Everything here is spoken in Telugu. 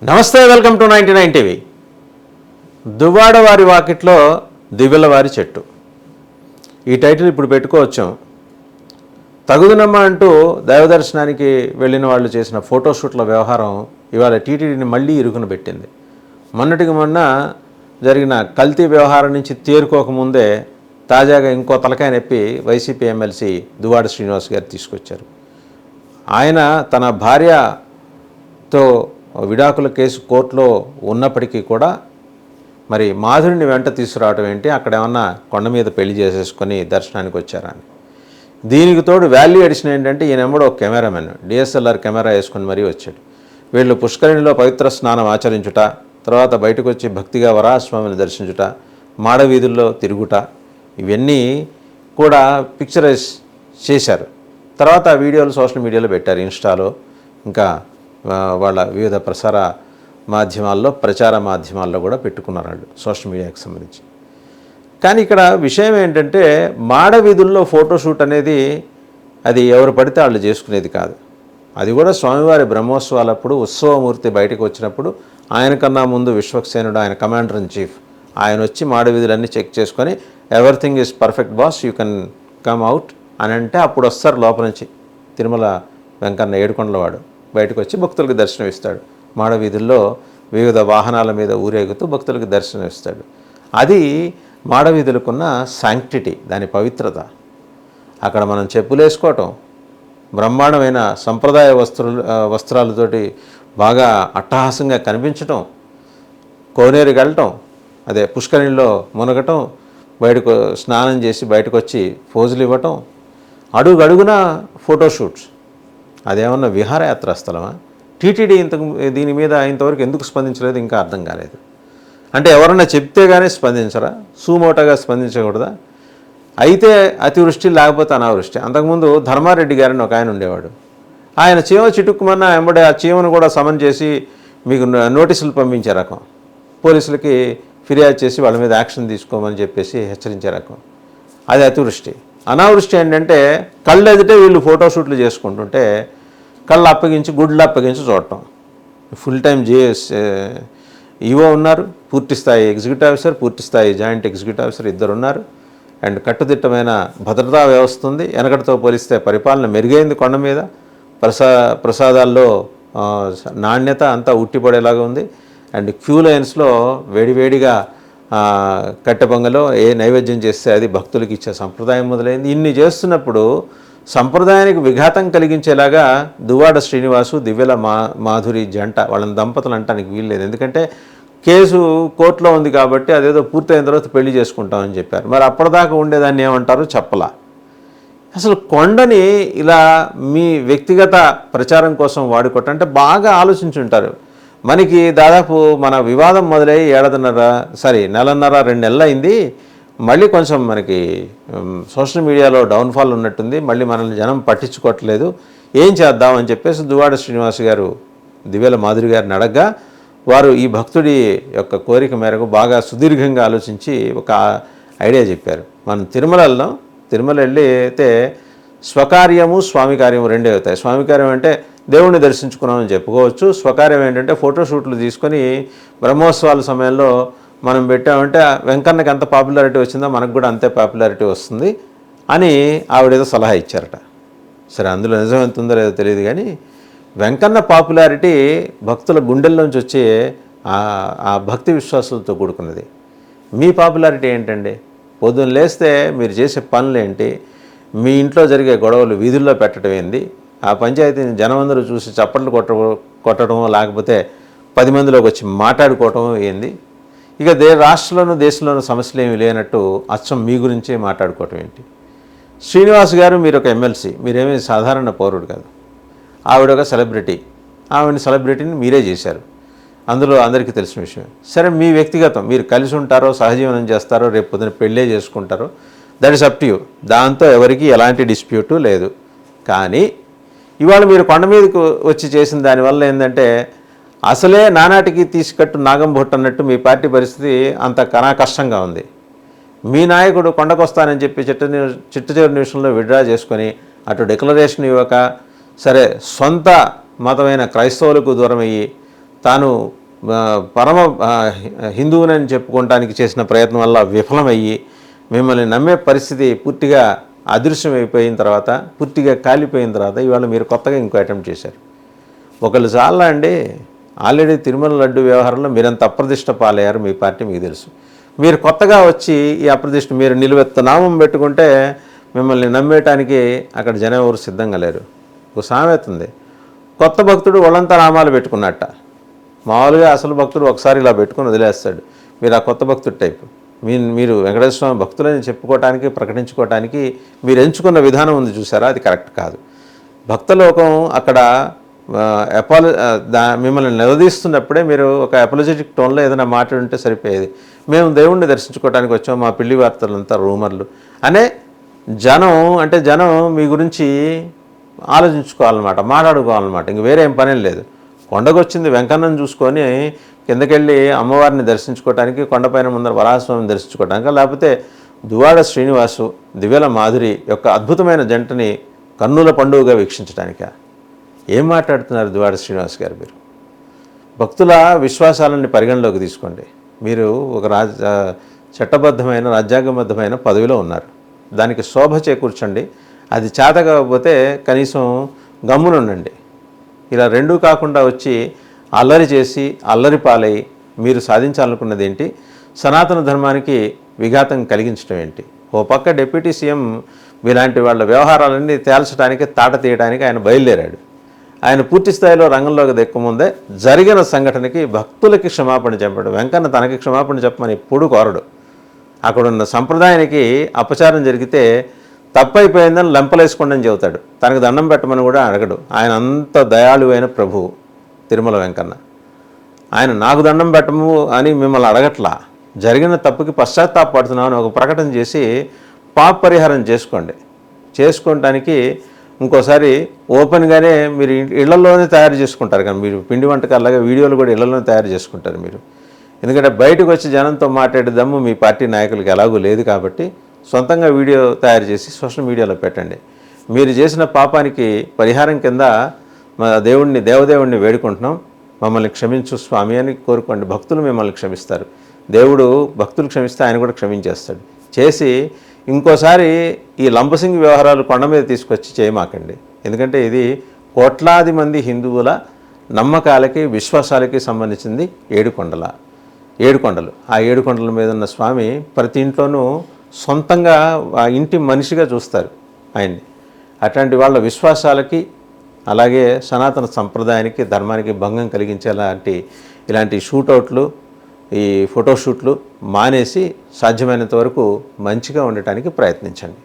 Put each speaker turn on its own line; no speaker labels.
నమస్తే, వెల్కమ్ టు 99 టీవీ. దువ్వాడ వారి వాకిట్లో దివ్యల వారి చెట్టు, ఈ టైటిల్ ఇప్పుడు పెట్టుకోవచ్చాం. తగుదనమ్మ అంటూ దైవదర్శనానికి వెళ్ళిన వాళ్ళు చేసిన ఫోటోషూట్ల వ్యవహారం ఇవాళ టీటీడీని మళ్ళీ ఇరుకున పెట్టింది. మొన్నటికి మొన్న జరిగిన కల్తీ వ్యవహారం నుంచి తేరుకోకముందే తాజాగా ఇంకో తలకాయ నొప్పి వైసీపీ ఎమ్మెల్సీ దువ్వాడ శ్రీనివాస్ గారు తీసుకొచ్చారు. ఆయన తన భార్యతో విడాకుల కేసు కోర్టులో ఉన్నప్పటికీ కూడా మరి మాధురిని వెంట తీసుకురావడం ఏంటి, అక్కడ ఏమన్నా కొండ మీద పెళ్లి చేసేసుకొని దర్శనానికి వచ్చారా అని. దీనికి తోడు వాల్యూ ఎడిషన్ ఏంటంటే ఈయనెమ్మడో ఒక కెమెరామెన్ డిఎస్ఎల్ఆర్ కెమెరా వేసుకొని మరీ వచ్చాడు. వీళ్ళు పుష్కరిణిలో పవిత్ర స్నానం ఆచరించుట, తర్వాత బయటకు వచ్చి భక్తిగా వరాహస్వామిని దర్శించుట, మాడవీధుల్లో తిరుగుట, ఇవన్నీ కూడా పిక్చరైజ్ చేశారు. తర్వాత ఆ వీడియోలు సోషల్ మీడియాలో పెట్టారు, ఇన్స్టాలో ఇంకా వాళ్ళ వివిధ ప్రచార మాధ్యమాల్లో కూడా పెట్టుకున్నారు వాళ్ళు సోషల్ మీడియాకి సంబంధించి. కానీ ఇక్కడ విషయం ఏంటంటే మాడవీధుల్లో ఫోటోషూట్ అనేది అది ఎవరు పడితే వాళ్ళు చేసుకునేది కాదు. అది కూడా స్వామివారి బ్రహ్మోత్సవాలప్పుడు ఉత్సవమూర్తి బయటకు వచ్చినప్పుడు ఆయన కన్నా ముందు విశ్వక్సేనుడు, ఆయన కమాండర్ ఇన్ చీఫ్, ఆయన వచ్చి మాడవీధులన్నీ చెక్ చేసుకొని everything is perfect boss, you can come out అని అంటే అప్పుడు వస్తారు లోపల నుంచి. తిరుమల వెంకన్న ఏడుకొండలవాడు బయటకు వచ్చి భక్తులకు దర్శనం ఇస్తాడు. మాడవీధుల్లో వివిధ వాహనాల మీద ఊరేగుతూ భక్తులకు దర్శనం ఇస్తాడు. అది మాడవీధులకున్న శాంక్టిటీ, దాని పవిత్రత. అక్కడ మనం చెప్పులు వేసుకోవటం, బ్రహ్మాండమైన సంప్రదాయ వస్త్రాలతోటి బాగా అట్టహాసంగా కనిపించటం, కోనేరుకి వెళ్ళటం, అదే పుష్కరిణిలో మునగటం, బయటకు స్నానం చేసి బయటకు వచ్చి పోజులు ఇవ్వటం, అడుగడుగున ఫోటోషూట్స్. అదేమన్నా విహారయాత్రా స్థలమా? టీటీడీ దీని మీద ఇంతవరకు ఎందుకు స్పందించలేదు ఇంకా అర్థం కాలేదు. అంటే ఎవరన్నా చెప్తే కానీ స్పందించరా? సూమోటగా స్పందించకూడదా? అయితే అతివృష్టి లేకపోతే అనావృష్టి. అంతకుముందు ధర్మారెడ్డి గారిని ఒక ఆయన ఉండేవాడు. ఆయన చీమ చిటుక్కుమన్నా వెంబడే ఆ చీమను కూడా సమన్ చేసి మీకు నోటీసులు పంపించే రకం, పోలీసులకి ఫిర్యాదు చేసి వాళ్ళ మీద యాక్షన్ తీసుకోమని చెప్పేసి హెచ్చరించే రకం. అది అతివృష్టి. అనావృష్టి ఏంటంటే కళ్ళు ఎదుటే వీళ్ళు ఫోటోషూట్లు చేసుకుంటుంటే కళ్ళు అప్పగించి గుడ్లు అప్పగించి చూడటం. ఫుల్ టైం ఈవో ఉన్నారు, పూర్తిస్థాయి ఎగ్జిక్యూటివ్ ఆఫీసర్, పూర్తిస్థాయి జాయింట్ ఎగ్జిక్యూటివ్ ఆఫీసర్, ఇద్దరు ఉన్నారు. అండ్ కట్టుదిట్టమైన భద్రతా వ్యవస్థ ఉంది. వెనకటితో పోలిస్తే పరిపాలన మెరుగైంది. కొండ మీద ప్రసాదాల్లో నాణ్యత అంతా ఉట్టిపడేలాగా ఉంది. అండ్ క్యూ లైన్స్లో వేడివేడిగా కట్టె పొంగలో ఏ నైవేద్యం చేస్తే అది భక్తులకు ఇచ్చే సంప్రదాయం మొదలైంది. ఇన్ని చేస్తున్నప్పుడు సంప్రదాయానికి విఘాతం కలిగించేలాగా దువ్వాడ శ్రీనివాసు, దివ్యల మాధురి జంట, వాళ్ళని దంపతులు అంటానికి వీల్లేదు. ఎందుకంటే కేసు కోర్టులో ఉంది కాబట్టి అదేదో పూర్తయిన తర్వాత పెళ్లి చేసుకుంటామని చెప్పారు. మరి అప్పటిదాకా ఉండేదాన్ని ఏమంటారు చెప్పలా. అసలు కొండని ఇలా మీ వ్యక్తిగత ప్రచారం కోసం వాడుకోవటం అంటే బాగా ఆలోచించుంటారు. మనకి దాదాపు మన వివాదం మొదలై నెలన్నర 2 నెలలు అయింది. మళ్ళీ కొంచెం మనకి సోషల్ మీడియాలో డౌన్ఫాల్ ఉన్నట్టుంది. మళ్ళీ మనల్ని జనం పట్టించుకోవట్లేదు. ఏం చేద్దామని చెప్పేసి దువ్వాడ శ్రీనివాస్ గారు దివ్యల మాధురి గారిని అడగ్గా వారు ఈ భక్తుడి యొక్క కోరిక మేరకు బాగా సుదీర్ఘంగా ఆలోచించి ఒక ఐడియా చెప్పారు. మనం తిరుమల వెళ్ళి అయితే స్వకార్యము స్వామి కార్యము రెండే అవుతాయి. స్వామి కార్యం అంటే దేవుణ్ణి దర్శించుకున్నామని చెప్పుకోవచ్చు. స్వకార్యం ఏంటంటే ఫోటోషూట్లు తీసుకొని బ్రహ్మోత్సవాల సమయంలో మనం పెట్టామంటే వెంకన్నకి ఎంత పాపులారిటీ వచ్చిందో మనకు కూడా అంతే పాపులారిటీ వస్తుంది అని ఆవిడేదో సలహా ఇచ్చారట. సరే, అందులో నిజం ఎంత ఉందో లేదో తెలియదు కానీ వెంకన్న పాపులారిటీ భక్తుల గుండెల్లోంచి వచ్చే ఆ భక్తి విశ్వాసాలతో కూడుకున్నది. మీ పాపులారిటీ ఏంటండి? పొద్దున్న లేస్తే మీరు చేసే పనులు ఏంటి? మీ ఇంట్లో జరిగే గొడవలు వీధుల్లో పెట్టడం ఏంది? ఆ పంచాయతీని జనమందరూ చూసి చప్పట్లు కొట్టడం, లేకపోతే 10 మందిలోకి వచ్చి మాట్లాడుకోవటం ఏంది? ఇక రాష్ట్రంలోనూ దేశంలోనూ సమస్యలు ఏమీ లేనట్టు అచ్చం మీ గురించే మాట్లాడుకోవటం ఏంటి? శ్రీనివాస్ గారు మీరు ఒక ఎమ్మెల్సీ, మీరేమీ సాధారణ పౌరుడు కాదు. ఆవిడ ఒక సెలబ్రిటీ, సెలబ్రిటీని మీరే చేశారు. అందులో అందరికీ తెలిసిన విషయం. సరే, మీ వ్యక్తిగతం, మీరు కలిసి ఉంటారో, సహజీవనం చేస్తారో, రేపు పొద్దున పెళ్ళే చేసుకుంటారో, that is up to you. దాంతో ఎవరికి ఎలాంటి డిస్ప్యూటు లేదు. కానీ ఇవాళ మీరు కొండ మీదకు వచ్చి చేసిన దానివల్ల ఏంటంటే అసలే నానాటికి తీసుకట్టు నాగం బొట్టు అన్నట్టు మీ పార్టీ పరిస్థితి అంత కష్టంగా ఉంది. మీ నాయకుడు కొండకొస్తానని చెప్పి చిట్ట చివరి నిమిషంలో విడ్డ్రా చేసుకొని అటు డిక్లరేషన్ ఇవ్వక, సరే సొంత మతమైన క్రైస్తవులకు దూరమయ్యి తాను పరమ హిందువునని చెప్పుకోవడానికి చేసిన ప్రయత్నం వల్ల విఫలమయ్యి మిమ్మల్ని నమ్మే పరిస్థితి పూర్తిగా అదృశ్యమైపోయిన తర్వాత, పూర్తిగా కాలిపోయిన తర్వాత ఇవాళ మీరు కొత్తగా ఇంకో అటెంప్ట్ చేశారు. ఒకళ్ళు చాలా అండి. ఆల్రెడీ తిరుమల లడ్డు వ్యవహారంలో మీరంత అప్రదిష్ట పాలయ్యారు, మీ పార్టీ మీకు తెలుసు. మీరు కొత్తగా వచ్చి ఈ అప్రదిష్ట మీరు నిలువెత్త నామం పెట్టుకుంటే మిమ్మల్ని నమ్మేయటానికి అక్కడ జనం ఎవరు సిద్ధంగా లేరు. ఒక సామెత ఉంది, కొత్త భక్తుడు ఒళ్ళంతా నామాలు పెట్టుకున్నట్ట. మామూలుగా అసలు భక్తుడు ఒకసారి ఇలా పెట్టుకుని వదిలేస్తాడు. మీరు ఆ కొత్త భక్తుడు టైపు. మీరు వెంకటేశ్వర స్వామి భక్తులని చెప్పుకోవటానికి, ప్రకటించుకోవటానికి మీరు ఎంచుకున్న విధానం ఉంది చూసారా, అది కరెక్ట్ కాదు. భక్తలోకం అక్కడ మిమ్మల్ని నిలదీస్తున్నప్పుడే మీరు ఒక అపాలజెటిక్ టోన్లో ఏదైనా మాట్లాడుంటే సరిపోయేది. మేము దేవుణ్ణి దర్శించుకోవడానికి వచ్చాం, మా పిల్లి వార్తలంతా రూమర్లు అనే జనం మీ గురించి ఆలోచించుకోవాలన్నమాట, మాట్లాడుకోవాలన్నమాట. ఇంక వేరేం పనేం లేదు. కొండకొచ్చింది వెంకన్నను చూసుకొని కిందకెళ్ళి అమ్మవారిని దర్శించుకోవడానికి, కొండపైన ముందర వరాహస్వామిని దర్శించుకోవడానికి, లేకపోతే దువ్వాడ శ్రీనివాసు, దివ్యల మాధురి యొక్క అద్భుతమైన జంటని కన్నుల పండుగగా వీక్షించడానికా? ఏం మాట్లాడుతున్నారు దువ్వాడ శ్రీనివాస్ గారు? మీరు భక్తుల విశ్వాసాలని పరిగణలోకి తీసుకోండి. మీరు ఒక చట్టబద్ధమైన రాజ్యాంగబద్ధమైన పదవిలో ఉన్నారు, దానికి శోభ చేకూర్చండి. అది చేత కాకపోతే కనీసం గమ్మునుండండి. ఇలా రెండూ కాకుండా వచ్చి అల్లరి చేసి అల్లరి పాలై మీరు సాధించాలనుకున్నది ఏంటి? సనాతన ధర్మానికి విఘాతం కలిగించడం ఏంటి? ఓ పక్క డిప్యూటీ సీఎం ఇలాంటి వాళ్ళ వ్యవహారాలన్నీ తేల్చడానికి, తాట తీయడానికి ఆయన బయలుదేరాడు. ఆయన పూర్తి స్థాయిలో రంగంలోకి దెక్కముందే జరిగిన సంఘటనకి భక్తులకి క్షమాపణ చెప్పాడు. వెంకన్న తనకి క్షమాపణ చెప్పమని ఎప్పుడూ కోరడు. అక్కడున్న సంప్రదాయానికి అపచారం జరిగితే తప్పైపోయిందని లెంపలేసుకోండి అని చెబుతాడు. తనకు దండం పెట్టమని కూడా అడగడు. ఆయన అంత దయాళువైన ప్రభువు తిరుమల వెంకన్న. ఆయన నాకు దండం పెట్టము అని మిమ్మల్ని అడగట్లా, జరిగిన తప్పుకి పశ్చాత్తాపడుతున్నామని ఒక ప్రకటన చేసి పాప పరిహారం చేసుకోవడానికి ఇంకోసారి ఓపెన్గానే మీరు ఇళ్లలోనే తయారు చేసుకుంటారు. కానీ మీరు పిండి వంటకాలాగా వీడియోలు కూడా ఇళ్లలోనే తయారు చేసుకుంటారు మీరు. ఎందుకంటే బయటకు వచ్చి జనంతో మాట్లాడే దమ్ము మీ పార్టీ నాయకులకి ఎలాగూ లేదు కాబట్టి సొంతంగా వీడియో తయారు చేసి సోషల్ మీడియాలో పెట్టండి. మీరు చేసిన పాపానికి పరిహారం కింద మా దేవదేవుణ్ణి వేడుకుంటున్నాం, మమ్మల్ని క్షమించు స్వామి అని కోరుకోండి. భక్తులు మిమ్మల్ని క్షమిస్తారు. దేవుడు భక్తులు క్షమిస్తే ఆయన కూడా క్షమించేస్తాడు. చేసి ఇంకోసారి ఈ లంబసింగి వ్యవహారాలు కొండ మీద తీసుకొచ్చి చేయమాకండి. ఎందుకంటే ఇది కోట్లాది మంది హిందువుల నమ్మకాలకి, విశ్వాసాలకి సంబంధించింది ఏడు కొండలు. ఆ 7 కొండల మీద ఉన్న స్వామి ప్రతి ఇంట్లోనూ సొంతంగా ఆ ఇంటి మనిషిగా చూస్తారు ఆయన్ని. అట్లాంటి వాళ్ళ విశ్వాసాలకి, అలాగే సనాతన సంప్రదాయానికి, ధర్మానికి భంగం కలిగించేలాంటి ఇలాంటి షూటౌట్లు, ఈ ఫోటోషూట్లు మానేసి సాధ్యమైనంత వరకు మంచిగా ఉండటానికి ప్రయత్నించండి.